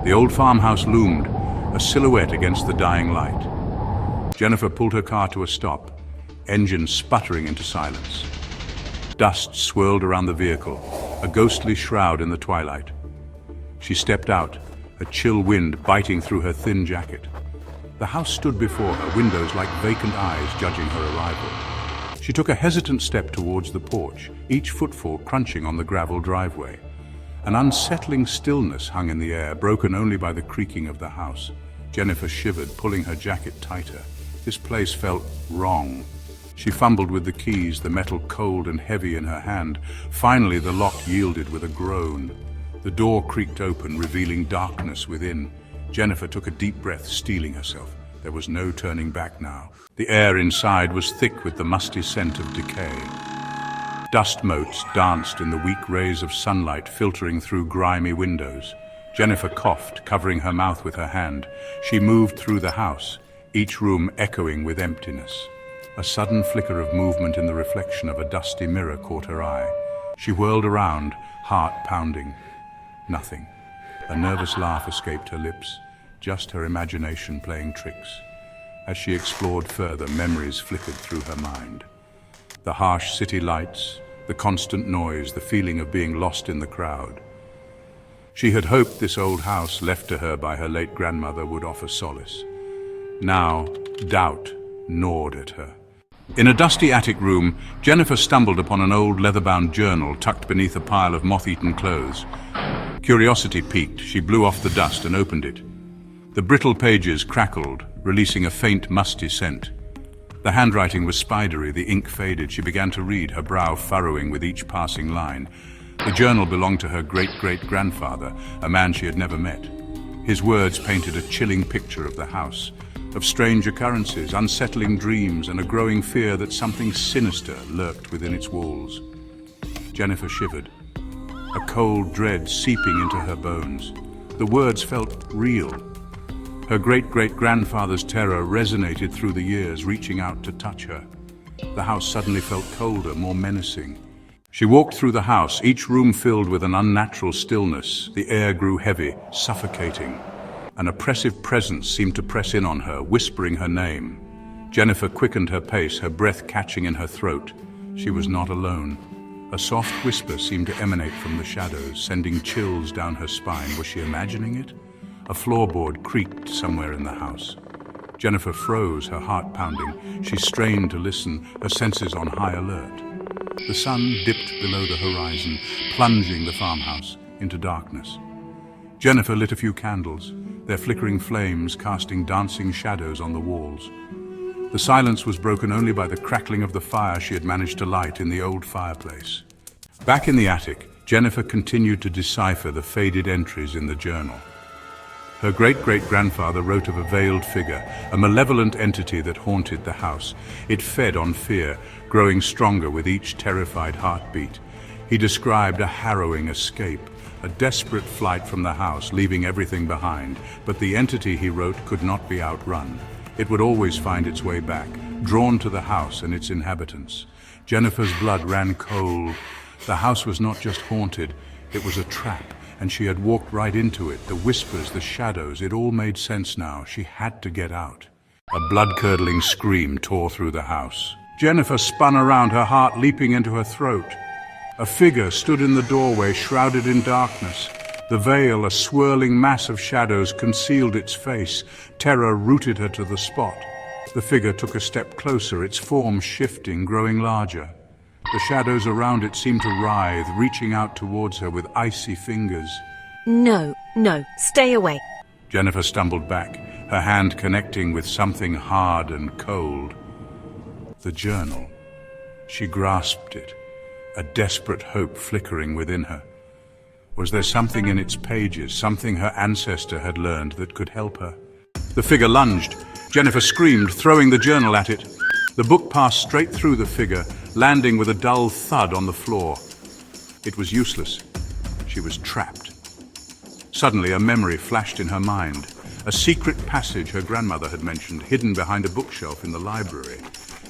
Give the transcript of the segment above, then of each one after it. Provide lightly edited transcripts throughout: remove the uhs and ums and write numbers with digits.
The old farmhouse loomed, a silhouette against the dying light. Jennifer pulled her car to a stop, engine sputtering into silence. Dust swirled around the vehicle, a ghostly shroud in the twilight. She stepped out, a chill wind biting through her thin jacket. The house stood before her, windows like vacant eyes judging her arrival. She took a hesitant step towards the porch, each footfall crunching on the gravel driveway. An unsettling stillness hung in the air, broken only by the creaking of the house. Jennifer shivered, pulling her jacket tighter. This place felt wrong. She fumbled with the keys, the metal cold and heavy in her hand. Finally, the lock yielded with a groan. The door creaked open, revealing darkness within. Jennifer took a deep breath, steeling herself. There was no turning back now. The air inside was thick with the musty scent of decay. Dust motes danced in the weak rays of sunlight filtering through grimy windows. Jennifer coughed, covering her mouth with her hand. She moved through the house, each room echoing with emptiness. A sudden flicker of movement in the reflection of a dusty mirror caught her eye. She whirled around, heart pounding. Nothing. A nervous laugh escaped her lips, just her imagination playing tricks. As she explored further, memories flickered through her mind. The harsh city lights, the constant noise, the feeling of being lost in the crowd. She had hoped this old house, left to her by her late grandmother, would offer solace. Now, doubt gnawed at her. In a dusty attic room, Jennifer stumbled upon an old leather-bound journal tucked beneath a pile of moth-eaten clothes. Curiosity piqued. She blew off the dust and opened it. The brittle pages crackled, releasing a faint, musty scent. The handwriting was spidery, the ink faded. She began to read, her brow furrowing with each passing line. The journal belonged to her great-great-grandfather, a man she had never met. His words painted a chilling picture of the house, of strange occurrences, unsettling dreams, and a growing fear that something sinister lurked within its walls. Jennifer shivered, a cold dread seeping into her bones. The words felt real. Her great-great-grandfather's terror resonated through the years, reaching out to touch her. The house suddenly felt colder, more menacing. She walked through the house, each room filled with an unnatural stillness. The air grew heavy, suffocating. An oppressive presence seemed to press in on her, whispering her name. Jennifer quickened her pace, her breath catching in her throat. She was not alone. A soft whisper seemed to emanate from the shadows, sending chills down her spine. Was she imagining it? A floorboard creaked somewhere in the house. Jennifer froze, her heart pounding. She strained to listen, her senses on high alert. The sun dipped below the horizon, plunging the farmhouse into darkness. Jennifer lit a few candles, their flickering flames casting dancing shadows on the walls. The silence was broken only by the crackling of the fire she had managed to light in the old fireplace. Back in the attic, Jennifer continued to decipher the faded entries in the journal. Her great-great-grandfather wrote of a veiled figure, a malevolent entity that haunted the house. It fed on fear, growing stronger with each terrified heartbeat. He described a harrowing escape, a desperate flight from the house, leaving everything behind. But the entity, he wrote, could not be outrun. It would always find its way back, drawn to the house and its inhabitants. Jennifer's blood ran cold. The house was not just haunted, it was a trap, and she had walked right into it. The whispers, the shadows, it all made sense now. She had to get out. A blood-curdling scream tore through the house. Jennifer spun around, her heart leaping into her throat. A figure stood in the doorway, shrouded in darkness. The veil, a swirling mass of shadows, concealed its face. Terror rooted her to the spot. The figure took a step closer, its form shifting, growing larger. The shadows around it seemed to writhe, reaching out towards her with icy fingers. No, stay away. Jennifer stumbled back, her hand connecting with something hard and cold. The journal. She grasped it, a desperate hope flickering within her. Was there something in its pages, something her ancestor had learned that could help her? The figure lunged. Jennifer screamed, throwing the journal at it. The book passed straight through the figure, landing with a dull thud on the floor. It was useless. She was trapped. Suddenly, a memory flashed in her mind. A secret passage her grandmother had mentioned, hidden behind a bookshelf in the library.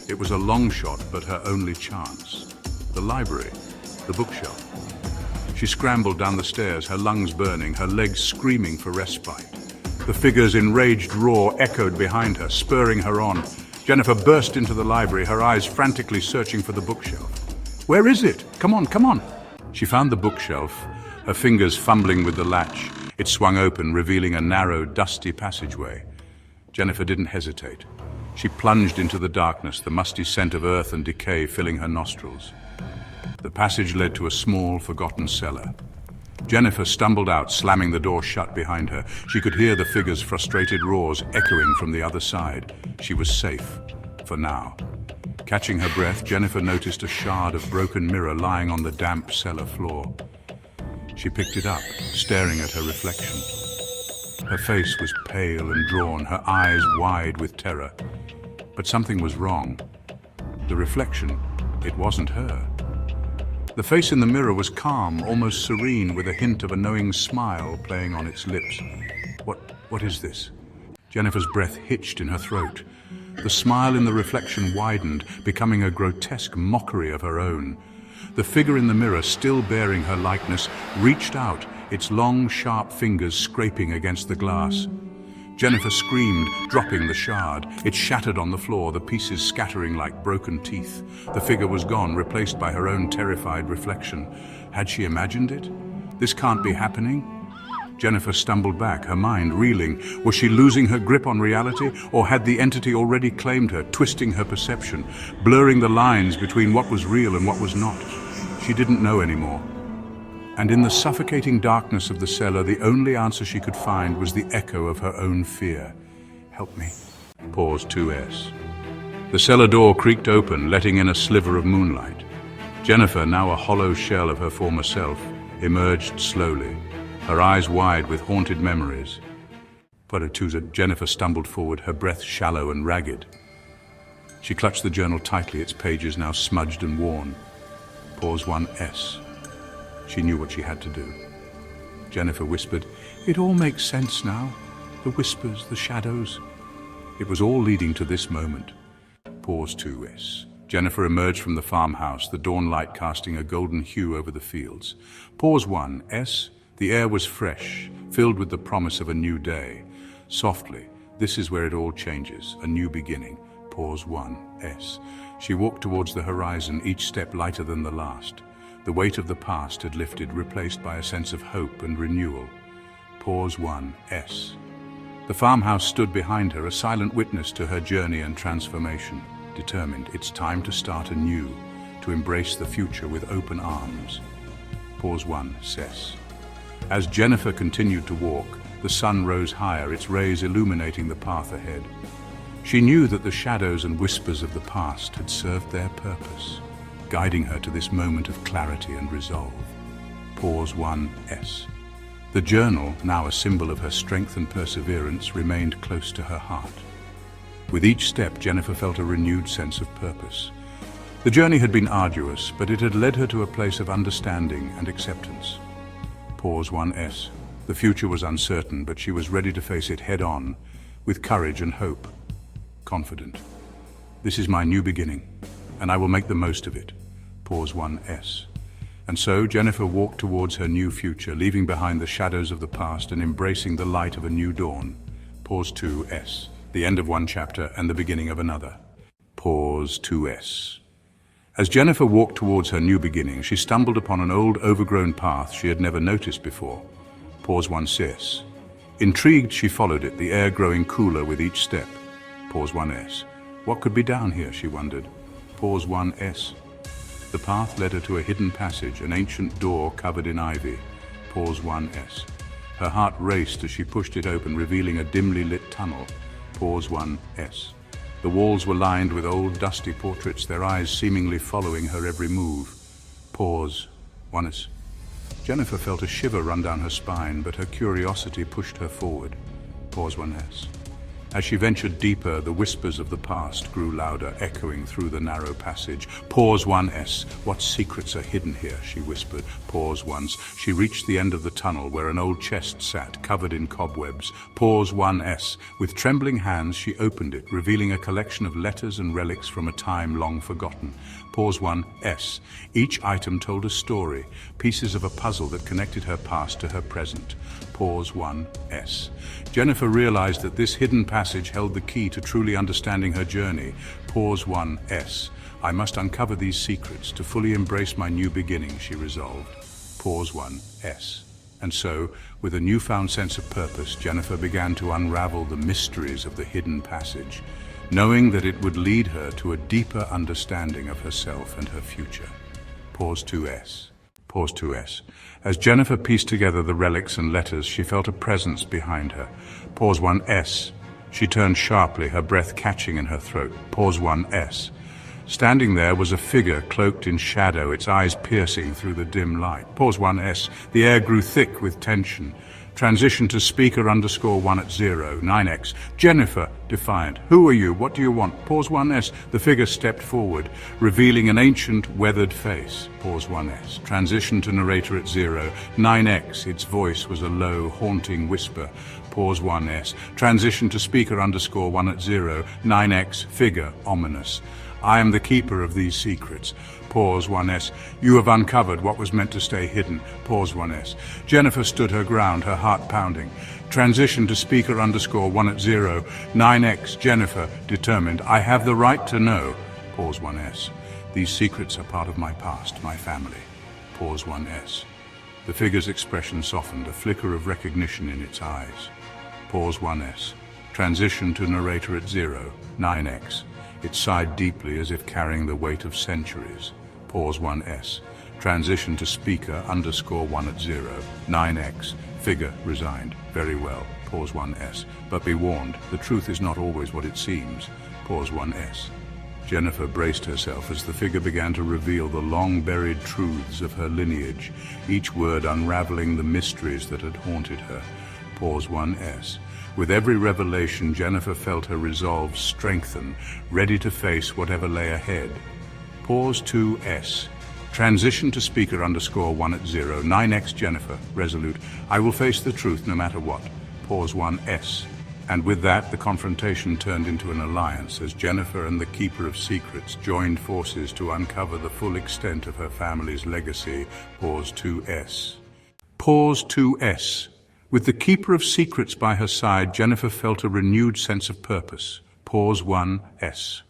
It was a long shot, but her only chance. The library, the bookshelf. She scrambled down the stairs, her lungs burning, her legs screaming for respite. The figure's enraged roar echoed behind her, spurring her on. Jennifer burst into the library, her eyes frantically searching for the bookshelf. Where is it? Come on, come on! She found the bookshelf, her fingers fumbling with the latch. It swung open, revealing a narrow, dusty passageway. Jennifer didn't hesitate. She plunged into the darkness, the musty scent of earth and decay filling her nostrils. The passage led to a small, forgotten cellar. Jennifer stumbled out, slamming the door shut behind her. She could hear the figure's frustrated roars echoing from the other side. She was safe, for now. Catching her breath, Jennifer noticed a shard of broken mirror lying on the damp cellar floor. She picked it up, staring at her reflection. Her face was pale and drawn, her eyes wide with terror. But something was wrong. The reflection, it wasn't her. The face in the mirror was calm, almost serene, with a hint of a knowing smile playing on its lips. What is this? Jennifer's breath hitched in her throat. The smile in the reflection widened, becoming a grotesque mockery of her own. The figure in the mirror, still bearing her likeness, reached out, its long, sharp fingers scraping against the glass. Jennifer screamed, dropping the shard. It shattered on the floor, the pieces scattering like broken teeth. The figure was gone, replaced by her own terrified reflection. Had she imagined it? This can't be happening. Jennifer stumbled back, her mind reeling. Was she losing her grip on reality, or had the entity already claimed her, twisting her perception, blurring the lines between what was real and what was not? She didn't know anymore. And in the suffocating darkness of the cellar, the only answer she could find was the echo of her own fear. Help me. Pause 2S. The cellar door creaked open, letting in a sliver of moonlight. Jennifer, now a hollow shell of her former self, emerged slowly, her eyes wide with haunted memories. Jennifer stumbled forward, her breath shallow and ragged. She clutched the journal tightly, its pages now smudged and worn. Pause 1S. She knew what she had to do. Jennifer whispered, "It all makes sense now. The whispers, the shadows." It was all leading to this moment. Pause 2S. Jennifer emerged from the farmhouse, the dawn light casting a golden hue over the fields. Pause 1S. The air was fresh, filled with the promise of a new day. Softly, this is where it all changes, a new beginning. Pause 1S. She walked towards the horizon, each step lighter than the last. The weight of the past had lifted, replaced by a sense of hope and renewal. Pause 1S. The farmhouse stood behind her, a silent witness to her journey and transformation. Determined, it's time to start anew, to embrace the future with open arms. Pause 1S. As Jennifer continued to walk, the sun rose higher, its rays illuminating the path ahead. She knew that the shadows and whispers of the past had served their purpose, guiding her to this moment of clarity and resolve. Pause 1S. The journal, now a symbol of her strength and perseverance, remained close to her heart. With each step, Jennifer felt a renewed sense of purpose. The journey had been arduous, but it had led her to a place of understanding and acceptance. Pause 1S. The future was uncertain, but she was ready to face it head-on, with courage and hope. Confident. This is my new beginning, and I will make the most of it. Pause 1S. And so Jennifer walked towards her new future, leaving behind the shadows of the past and embracing the light of a new dawn. Pause 2S. The end of one chapter and the beginning of another. Pause 2S. As Jennifer walked towards her new beginning, she stumbled upon an old, overgrown path she had never noticed before. Pause 1S. Intrigued, she followed it, the air growing cooler with each step. Pause 1S. What could be down here, she wondered. Pause 1S. The path led her to a hidden passage, an ancient door covered in ivy. Pause 1S. Her heart raced as she pushed it open, revealing a dimly lit tunnel. Pause 1S. The walls were lined with old, dusty portraits, their eyes seemingly following her every move. Pause 1S. Jennifer felt a shiver run down her spine, but her curiosity pushed her forward. Pause 1S. As she ventured deeper, the whispers of the past grew louder, echoing through the narrow passage. Pause 1S. What secrets are hidden here, she whispered. Pause once. She reached the end of the tunnel where an old chest sat, covered in cobwebs. Pause 1S. With trembling hands, she opened it, revealing a collection of letters and relics from a time long forgotten. Pause 1S. Each item told a story, pieces of a puzzle that connected her past to her present. Pause 1S. Jennifer realized that this hidden passage held the key to truly understanding her journey. Pause 1S. I must uncover these secrets to fully embrace my new beginning, she resolved. Pause 1S. And so, with a newfound sense of purpose, Jennifer began to unravel the mysteries of the hidden passage, knowing that it would lead her to a deeper understanding of herself and her future. Pause 2S. Pause 2S. As Jennifer pieced together the relics and letters, she felt a presence behind her. Pause 1S. She turned sharply, her breath catching in her throat. Pause 1S. Standing there was a figure cloaked in shadow, its eyes piercing through the dim light. Pause 1S. The air grew thick with tension. Transition to speaker _1 at 0, 9x. Jennifer, defiant. Who are you? What do you want? Pause 1S. The figure stepped forward, revealing an ancient, weathered face. Pause 1S. Transition to narrator at 0, 9x. Its voice was a low, haunting whisper. Pause 1S. Transition to speaker _1 at 0, 9x. Figure, ominous. I am the keeper of these secrets. Pause 1S. You have uncovered what was meant to stay hidden. Pause 1S. Jennifer stood her ground, her heart pounding. Transition to speaker _1 at 0, 9x. Jennifer, determined. I have the right to know. Pause 1S. These secrets are part of my past, my family. Pause 1S. The figure's expression softened, a flicker of recognition in its eyes. Pause 1S. Transition to narrator at 0, 9x. It sighed deeply as if carrying the weight of centuries. Pause 1S. Transition to speaker _1 at 0, 9x. Figure resigned. Very well. Pause 1S. But be warned, the truth is not always what it seems. Pause 1S. Jennifer braced herself as the figure began to reveal the long-buried truths of her lineage, each word unraveling the mysteries that had haunted her. Pause 1S. With every revelation, Jennifer felt her resolve strengthen, ready to face whatever lay ahead. Pause 2S. Transition to speaker _1 at 0, 9x. Jennifer, resolute. I will face the truth no matter what. Pause 1S. And with that, the confrontation turned into an alliance as Jennifer and the Keeper of Secrets joined forces to uncover the full extent of her family's legacy. Pause 2S. Pause 2S. With the Keeper of Secrets by her side, Jennifer felt a renewed sense of purpose. Pause 1S.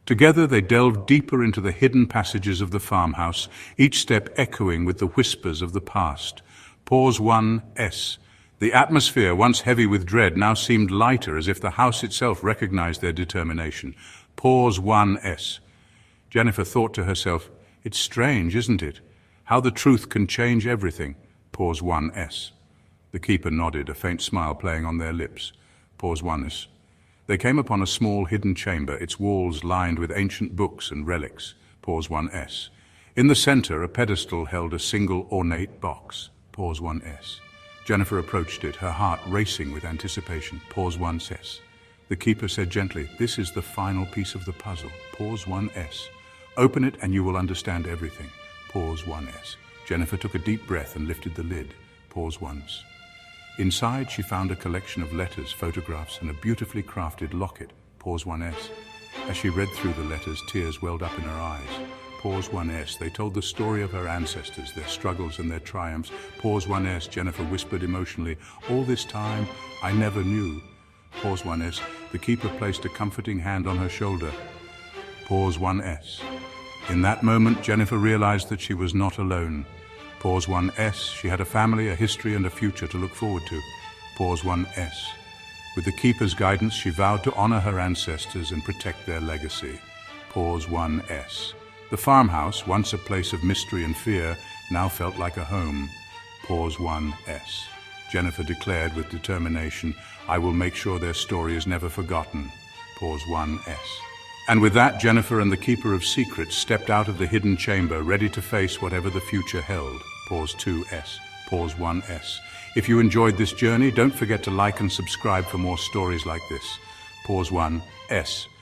Together they delved deeper into the hidden passages of the farmhouse, each step echoing with the whispers of the past. Pause 1S. The atmosphere, once heavy with dread, now seemed lighter, as if the house itself recognized their determination. Pause 1S. Jennifer thought to herself, it's strange, isn't it? How the truth can change everything. Pause 1S. The keeper nodded, a faint smile playing on their lips. Pause 1S. They came upon a small hidden chamber, its walls lined with ancient books and relics. Pause 1S. In the center, a pedestal held a single ornate box. Pause 1S. Jennifer approached it, her heart racing with anticipation. Pause 1S. The keeper said gently, this is the final piece of the puzzle. Pause 1S. Open it and you will understand everything. Pause 1S. Jennifer took a deep breath and lifted the lid. Pause once. Inside, she found a collection of letters, photographs, and a beautifully crafted locket. Pause 1S. As she read through the letters, tears welled up in her eyes. Pause 1S. They told the story of her ancestors, their struggles and their triumphs. Pause 1S. Jennifer whispered emotionally, all this time, I never knew. Pause 1S. The keeper placed a comforting hand on her shoulder. Pause 1S. In that moment, Jennifer realized that she was not alone. Pause 1S. She had a family, a history, and a future to look forward to. Pause 1S. With the keeper's guidance, she vowed to honor her ancestors and protect their legacy. Pause 1S. The farmhouse, once a place of mystery and fear, now felt like a home. Pause 1S. Jennifer declared with determination, I will make sure their story is never forgotten. Pause 1S. And with that, Jennifer and the Keeper of Secrets stepped out of the hidden chamber, ready to face whatever the future held. Pause 2S. Pause 1S. If you enjoyed this journey, don't forget to like and subscribe for more stories like this. Pause 1. S.